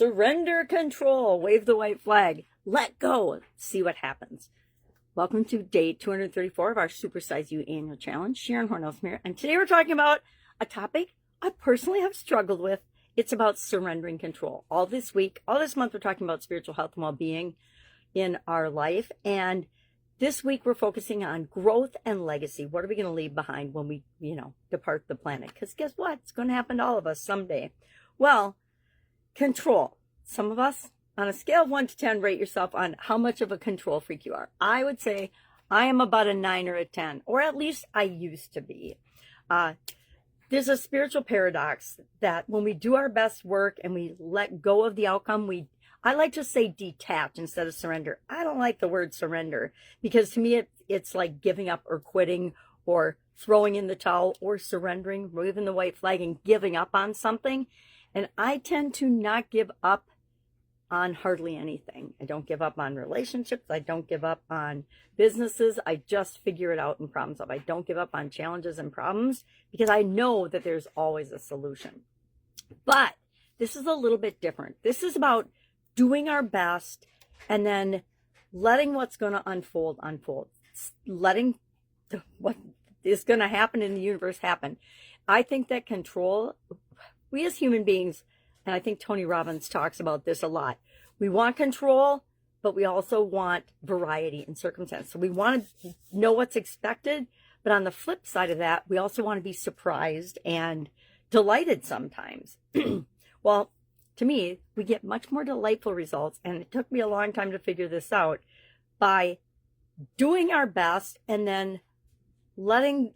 Surrender control. Wave the white flag. Let go. See what happens. Welcome to day 234 of our Supersize You annual challenge. Sharon Horne-Ellstrom here. And today we're talking about a topic I personally have struggled with. It's about surrendering control. All this month, we're talking about spiritual health and well-being in our life. And this week, we're focusing on growth and legacy. What are we going to leave behind when we, depart the planet? Because guess what? It's going to happen to all of us someday. Well, control. Some of us, on a scale of 1 to 10, rate yourself on how much of a control freak you are. I would say I am about a 9 or a 10, or at least I used to be. There's a spiritual paradox that when we do our best work and we let go of the outcome, I like to say detach instead of surrender. I don't like the word surrender because to me it's like giving up or quitting or throwing in the towel or surrendering, waving the white flag and giving up on something. And I tend to not give up on hardly anything. I don't give up on relationships. I don't give up on businesses. I just figure it out and problem solve. I don't give up on challenges and problems because I know that there's always a solution. But this is a little bit different. This is about doing our best and then letting what's going to unfold. Letting what is going to happen in the universe happen. I think that control, we as human beings, and I think Tony Robbins talks about this a lot, we want control, but we also want variety in circumstance. So we want to know what's expected, but on the flip side of that, we also want to be surprised and delighted sometimes. Well, to me, we get much more delightful results, and it took me a long time to figure this out, by doing our best and then letting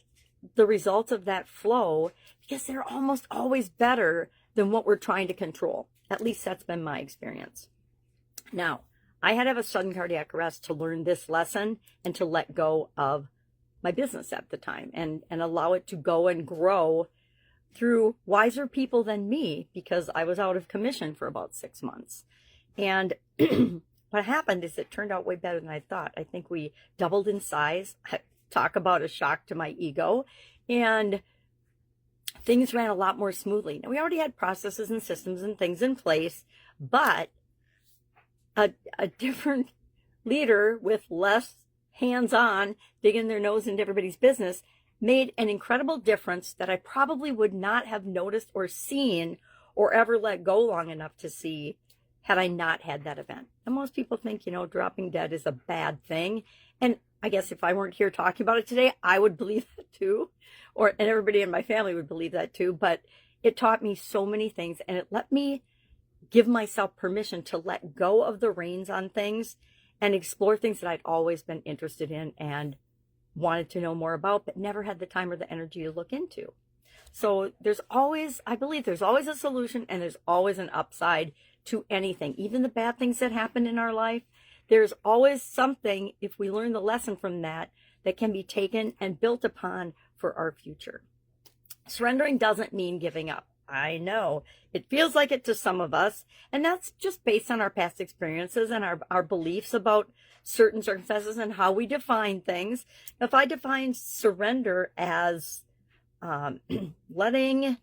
the results of that flow, because they're almost always better than what we're trying to control. At least that's been my experience. Now, I had to have a sudden cardiac arrest to learn this lesson and to let go of my business at the time and allow it to go and grow through wiser people than me, because I was out of commission for about 6 months. And what happened is it turned out way better than I thought. I think we doubled in size. Talk about a shock to my ego. And things ran a lot more smoothly. Now, we already had processes and systems and things in place, but a different leader with less hands-on, digging their nose into everybody's business, made an incredible difference that I probably would not have noticed or seen or ever let go long enough to see had I not had that event. And most people think, dropping dead is a bad thing. And I guess if I weren't here talking about it today, I would believe that too. And everybody in my family would believe that too. But it taught me so many things, and it let me give myself permission to let go of the reins on things and explore things that I'd always been interested in and wanted to know more about, but never had the time or the energy to look into. So I believe there's always a solution, and there's always an upside to anything, even the bad things that happen in our life. There's always something, if we learn the lesson from that can be taken and built upon for our future. Surrendering doesn't mean giving up. I know it feels like it to some of us, and that's just based on our past experiences and our beliefs about certain circumstances and how we define things. If I define surrender as letting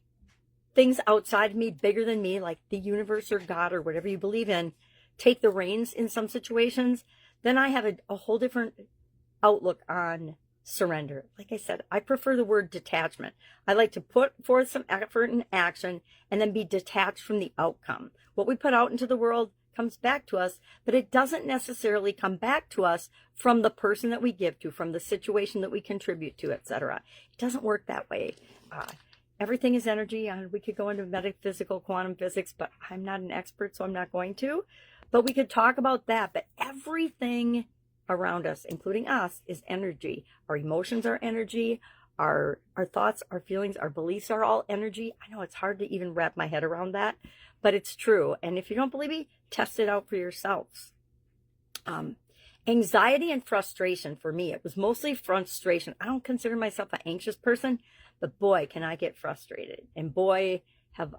things outside of me, bigger than me, like the universe or God or whatever you believe in, take the reins in some situations, then I have a whole different outlook on surrender. Like I said, I prefer the word detachment. I like to put forth some effort and action and then be detached from the outcome. What we put out into the world comes back to us, but it doesn't necessarily come back to us from the person that we give to, from the situation that we contribute to, etc. It doesn't work that way. Everything is energy. We could go into metaphysical quantum physics, but I'm not an expert, so I'm not going to. But we could talk about that. But everything around us, including us, is energy. Our emotions are energy. Our thoughts, our feelings, our beliefs are all energy. I know it's hard to even wrap my head around that, but it's true. And if you don't believe me, test it out for yourselves. Anxiety and frustration for me, it was mostly frustration. I don't consider myself an anxious person, but boy, can I get frustrated. And boy, have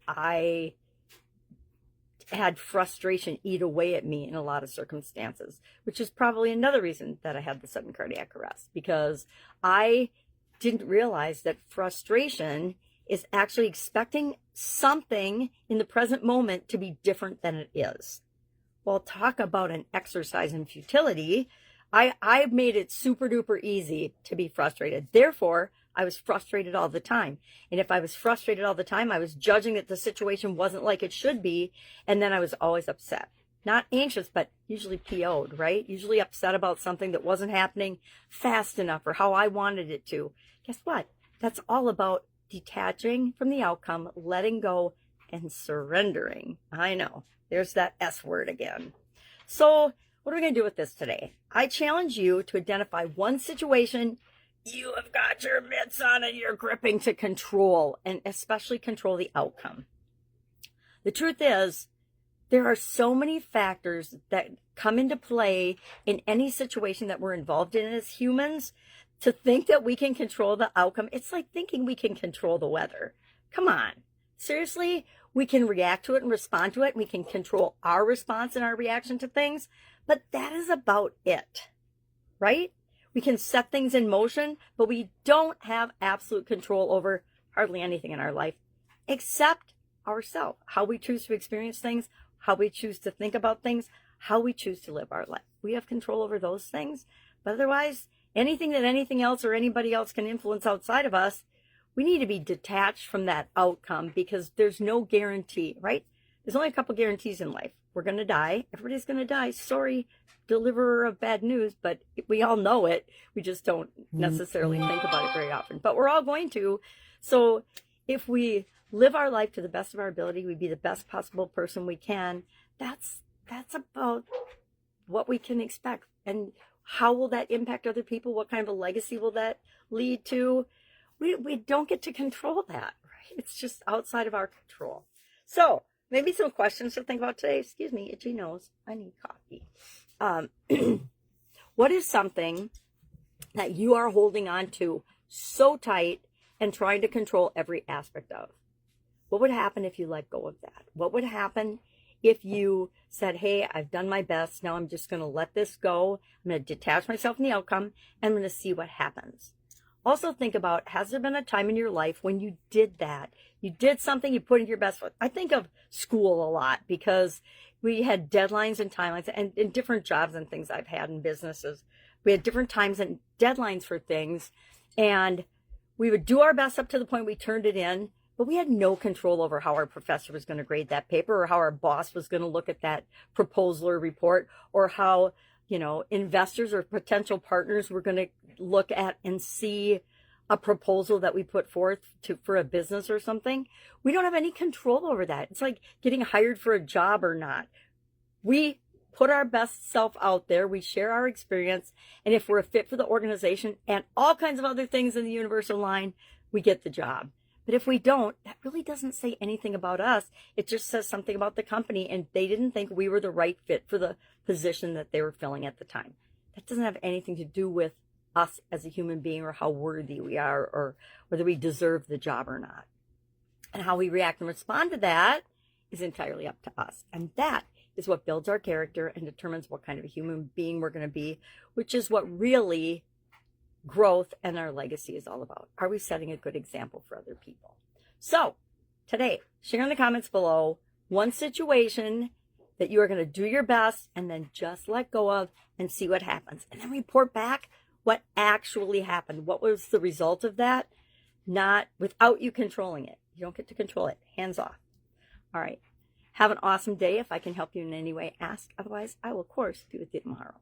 I had frustration eat away at me in a lot of circumstances, which is probably another reason that I had the sudden cardiac arrest, because I didn't realize that frustration is actually expecting something in the present moment to be different than it is. Well, talk about an exercise in futility. I've made it super duper easy to be frustrated. Therefore, I was frustrated all the time. And if I was frustrated all the time, I was judging that the situation wasn't like it should be. And then I was always upset. Not anxious, but usually PO'd, right? Usually upset about something that wasn't happening fast enough or how I wanted it to. Guess what? That's all about detaching from the outcome, letting go, and surrendering. I know. There's that S word again. So what are we going to do with this today? I challenge you to identify one situation you have got your mitts on and you're gripping to control, and especially control the outcome. The truth is, there are so many factors that come into play in any situation that we're involved in as humans. To think that we can control the outcome, it's like thinking we can control the weather. Come on. Seriously, we can react to it and respond to it. We can control our response and our reaction to things, but that is about it, right? We can set things in motion, but we don't have absolute control over hardly anything in our life except ourselves, how we choose to experience things, how we choose to think about things, how we choose to live our life. We have control over those things, but otherwise, anything that anything else or anybody else can influence outside of us, we need to be detached from that outcome because there's no guarantee, right? There's only a couple guarantees in life. We're going to die. Everybody's going to die. Sorry, deliverer of bad news, but we all know it. We just don't necessarily think about it very often, but we're all going to. So if we live our life to the best of our ability, we be the best possible person we can. That's about what we can expect. And how will that impact other people? What kind of a legacy will that lead to? We don't get to control that, right? It's just outside of our control. So maybe some questions to think about today. Excuse me, itchy nose. I need coffee. What is something that you are holding on to so tight and trying to control every aspect of? What would happen if you let go of that? What would happen if you said, hey, I've done my best. Now I'm just going to let this go. I'm going to detach myself from the outcome and I'm going to see what happens. Also think about, has there been a time in your life when you did that? You did something, you put in your best foot. I think of school a lot because we had deadlines and timelines, and in different jobs and things I've had in businesses. We had different times and deadlines for things, and we would do our best up to the point we turned it in, but we had no control over how our professor was going to grade that paper or how our boss was going to look at that proposal or report, or how, investors or potential partners were going to look at and see a proposal that we put forth for a business or something. We don't have any control over that. It's like getting hired for a job or not. We put our best self out there. We share our experience. And if we're a fit for the organization and all kinds of other things in the universe align, we get the job. But if we don't, that really doesn't say anything about us. It just says something about the company, and they didn't think we were the right fit for the position that they were filling at the time. That doesn't have anything to do with us as a human being or how worthy we are or whether we deserve the job or not. And how we react and respond to that is entirely up to us. And that is what builds our character and determines what kind of a human being we're going to be, which is what really growth and our legacy is all about. Are we setting a good example for other people? So today, share in the comments below one situation that you are going to do your best and then just let go of and see what happens. And then report back what actually happened. What was the result of that? Not without you controlling it. You don't get to control it. Hands off. All right. Have an awesome day. If I can help you in any way, ask. Otherwise, I will, of course, be with you tomorrow.